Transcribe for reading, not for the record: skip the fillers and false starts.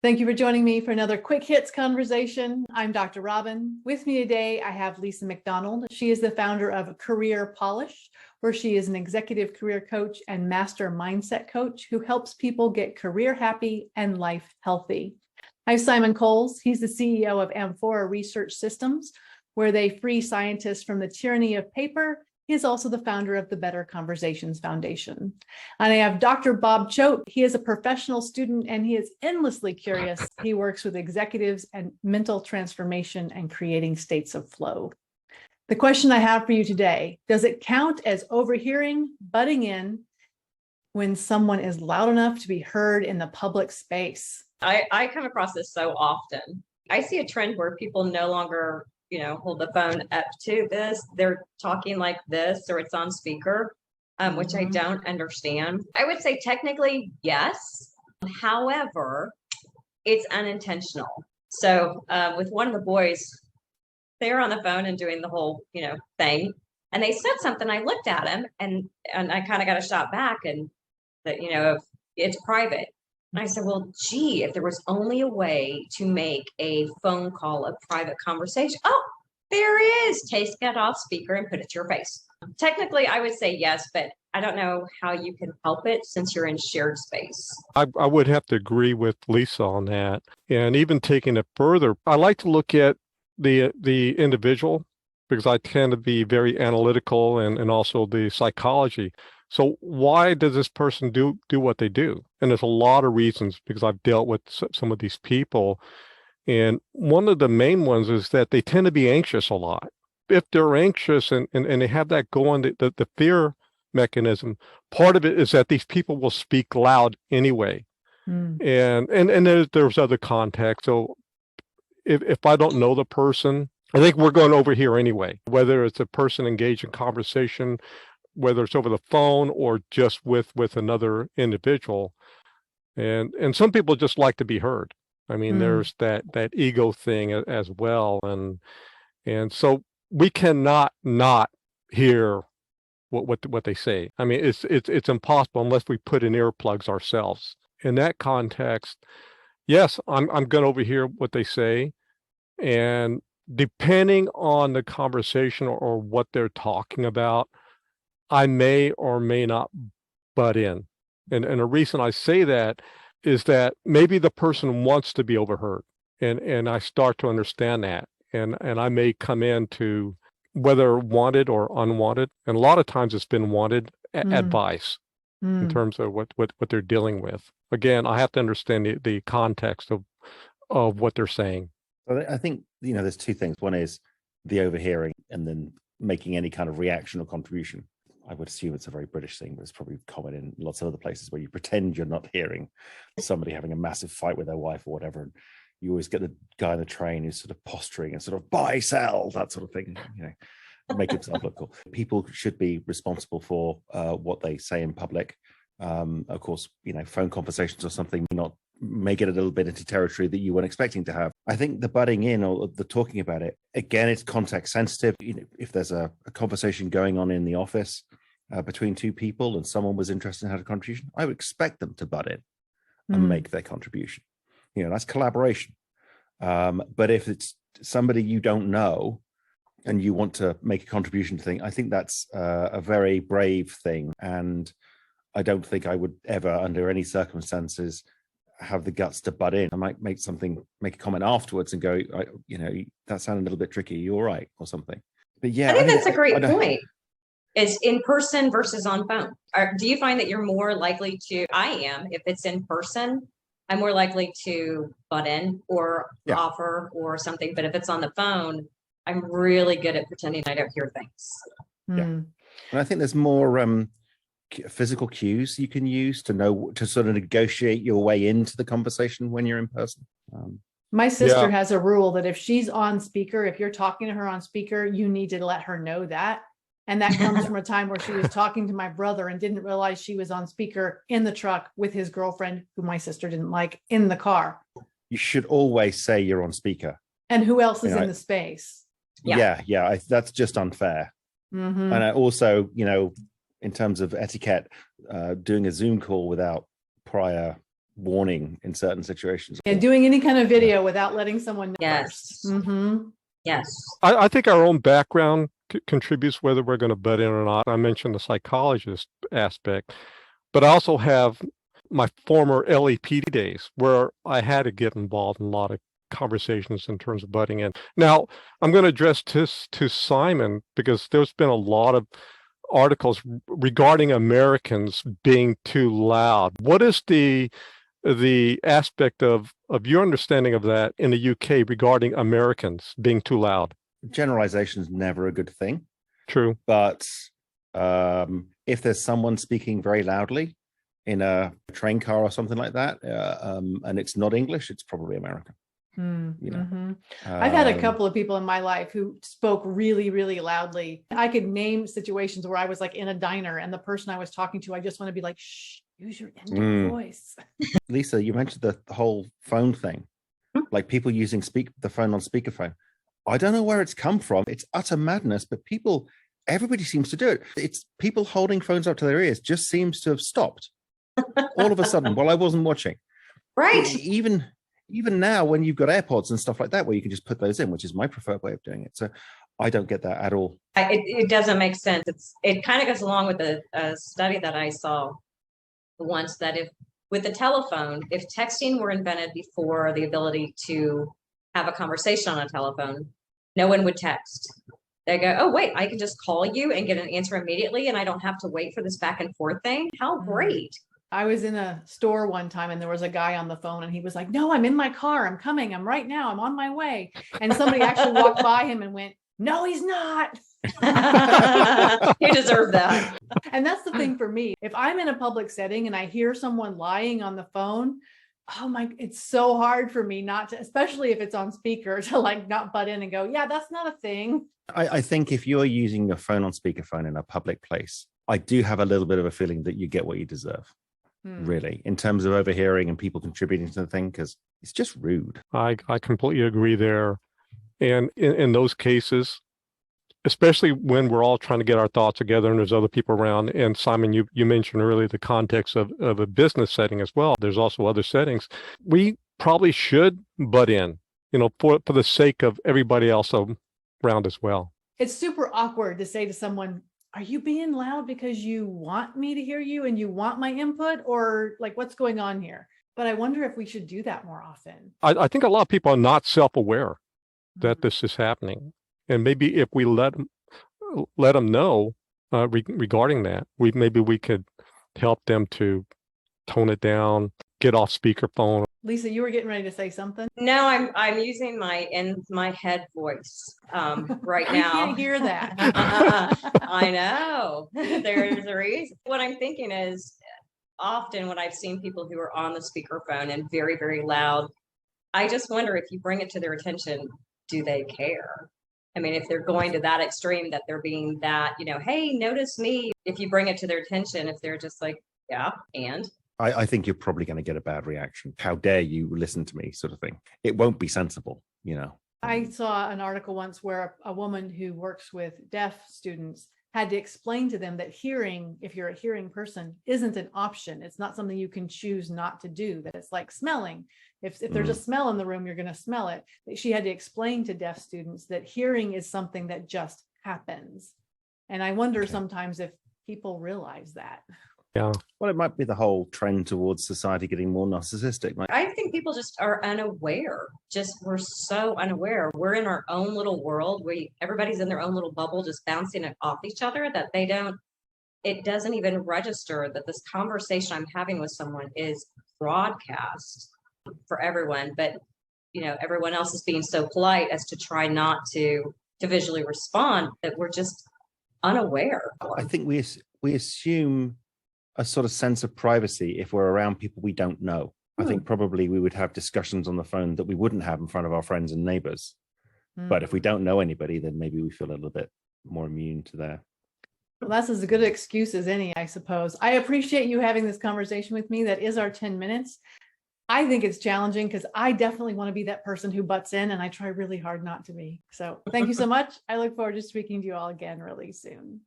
Thank you for joining me for another Quick Hits conversation. I'm Dr. Robyn. With me today, I have Lisa McDonald. She is the founder of Career Polish, where she is an executive career coach and master mindset coach who helps people get career happy and life healthy. I have Simon Coles. He's the CEO of Amphora Research Systems, where they free scientists from the tyranny of paper. He is also the founder of the Better Conversations Foundation. And I have Dr. Bob Choat. He is a professional student and he is endlessly curious. He works with executives and mental transformation and creating states of flow. The question I have for you today, does it count as overhearing, butting in when someone is loud enough to be heard in the public space? I come across this so often. I see a trend where people no longer hold the phone up to this. They're talking like this, or it's on speaker, which I don't understand. I would say technically, yes. However, it's unintentional. So with one of the boys, they were on the phone and doing the whole, thing. And they said something. I looked at him and I kind of got a shot back and that, it's private. And I said, well, gee, if there was only a way to make a phone call a private conversation. Oh, there is. Take that off speaker and put it to your face. Technically, I would say yes, but I don't know how you can help it since you're in shared space. I would have to agree with Lisa on that. And even taking it further, I like to look at the individual because I tend to be very analytical and also the psychology. So why does this person do what they do? And there's a lot of reasons because I've dealt with some of these people. And one of the main ones is that they tend to be anxious a lot. If they're anxious and they have that going, the fear mechanism, part of it is that these people will speak loud anyway. And there's other context. So if I don't know the person, I think we're going over here anyway, whether it's a person engaged in conversation, whether it's over the phone or just with another individual. And some people just like to be heard. I mean, there's that ego thing as well. And so we cannot not hear what they say. I mean, it's impossible unless we put in earplugs ourselves. In that context, yes, I'm going to overhear what they say. And depending on the conversation or what they're talking about, I may or may not butt in. And the reason I say that is that maybe the person wants to be overheard. And I start to understand that. And I may come in to whether wanted or unwanted. And a lot of times it's been wanted advice in terms of what they're dealing with. Again, I have to understand the context of what they're saying. I think, there's two things. One is the overhearing and then making any kind of reaction or contribution. I would assume it's a very British thing, but it's probably common in lots of other places where you pretend you're not hearing somebody having a massive fight with their wife or whatever. And you always get the guy on the train who's sort of posturing and sort of buy, sell, that sort of thing, make himself look cool. People should be responsible for what they say in public. Of course, phone conversations or something may get a little bit into territory that you weren't expecting to have. I think the butting in or the talking about it, again, it's context sensitive. If there's a conversation going on in the office between two people and someone was interested in having a contribution, I would expect them to butt in and make their contribution. That's collaboration. But if it's somebody you don't know and you want to make a contribution to thing, I think that's a very brave thing. And I don't think I would ever, under any circumstances, have the guts to butt in. I might make a comment afterwards and go, that sounded a little bit tricky. You all right? Or something. But yeah, I think that's a great point. Is in person versus on phone. Do you find that you're more likely to, I am, if it's in person, I'm more likely to butt in or offer or something. But if it's on the phone, I'm really good at pretending I don't hear things. Yeah. And I think there's more physical cues you can use to sort of negotiate your way into the conversation when you're in person. My sister has a rule that if she's on speaker, if you're talking to her on speaker, you need to let her know that. And that comes from a time where she was talking to my brother and didn't realize she was on speaker in the truck with his girlfriend, who my sister didn't like, in the car. You should always say you're on speaker. And who else is in the space? Yeah. That's just unfair. And I also, in terms of etiquette, doing a Zoom call without prior warning in certain situations. And doing any kind of video without letting someone know Yes. first. Mm-hmm. Yes. I think our own background contributes whether we're going to butt in or not. I mentioned the psychologist aspect, but I also have my former LEP days where I had to get involved in a lot of conversations in terms of butting in. Now, I'm going to address this to Simon because there's been a lot of articles regarding Americans being too loud. What is the aspect of your understanding of that in the UK regarding Americans being too loud? Generalization is never a good thing. True. But if there's someone speaking very loudly in a train car or something like that, and it's not English, it's probably American. You know, Mm-hmm. I've had a couple of people in my life who spoke really, really loudly. I could name situations where I was like in a diner and the person I was talking to, I just want to be like, shh, use your indoor voice. Lisa, you mentioned the whole phone thing, like people using the phone on speakerphone. I don't know where it's come from. It's utter madness, but everybody seems to do it. It's people holding phones up to their ears just seems to have stopped all of a sudden while I wasn't watching. Right. Even now when you've got AirPods and stuff like that, where you can just put those in, which is my preferred way of doing it. So I don't get that at all. It doesn't make sense. It kind of goes along with a study that I saw once, that with the telephone, if texting were invented before the ability to have a conversation on a telephone, no one would text. They go, oh, wait, I can just call you and get an answer immediately, and I don't have to wait for this back and forth thing. How great. I was in a store one time and there was a guy on the phone and he was like, no, I'm in my car. I'm coming. I'm right now. I'm on my way. And somebody actually walked by him and went, no, he's not. You deserve that. And that's the thing for me. If I'm in a public setting and I hear someone lying on the phone, it's so hard for me not to, especially if it's on speaker, to like not butt in and go, yeah, that's not a thing. I think if you're using your phone on speakerphone in a public place, I do have a little bit of a feeling that you get what you deserve. Really, in terms of overhearing and people contributing to the thing, because it's just rude. I completely agree there. And in those cases, especially when we're all trying to get our thoughts together and there's other people around, and Simon, you mentioned earlier the context of a business setting as well. There's also other settings. We probably should butt in, for the sake of everybody else around as well. It's super awkward to say to someone, are you being loud because you want me to hear you and you want my input, or like what's going on here? But I wonder if we should do that more often. I think a lot of people are not self-aware that this is happening. And maybe if we let them know regarding that, maybe we could help them to tone it down, get off speakerphone. Lisa, you were getting ready to say something? No, I'm using my head voice right I now. can't hear that. I know. There's a reason. What I'm thinking is, often when I've seen people who are on the speakerphone and very, very loud, I just wonder if you bring it to their attention, do they care? I mean, if they're going to that extreme, that they're being that, hey, notice me. If you bring it to their attention, if they're just like, yeah, and I think you're probably going to get a bad reaction. How dare you listen to me, sort of thing. It won't be sensible, I saw an article once where a woman who works with deaf students had to explain to them that hearing, if you're a hearing person, isn't an option. It's not something you can choose not to do, that it's like smelling. If there's a smell in the room, you're going to smell it. She had to explain to deaf students that hearing is something that just happens. And I wonder sometimes if people realize that. Yeah. Well, it might be the whole trend towards society getting more narcissistic. I think people just are unaware. We're so unaware. We're in our own little world. Everybody's in their own little bubble, just bouncing it off each other, that it doesn't even register that this conversation I'm having with someone is broadcast for everyone. But, everyone else is being so polite as to try not to visually respond, that we're just unaware. I think we assume a sort of sense of privacy if we're around people we don't know. I think probably we would have discussions on the phone that we wouldn't have in front of our friends and neighbors. But if we don't know anybody, then maybe we feel a little bit more immune to that. Well, that's as good an excuse as any, I suppose. I appreciate you having this conversation with me. That is our 10 minutes. I think it's challenging because I definitely want to be that person who butts in, and I try really hard not to be. So thank you so much. I look forward to speaking to you all again really soon.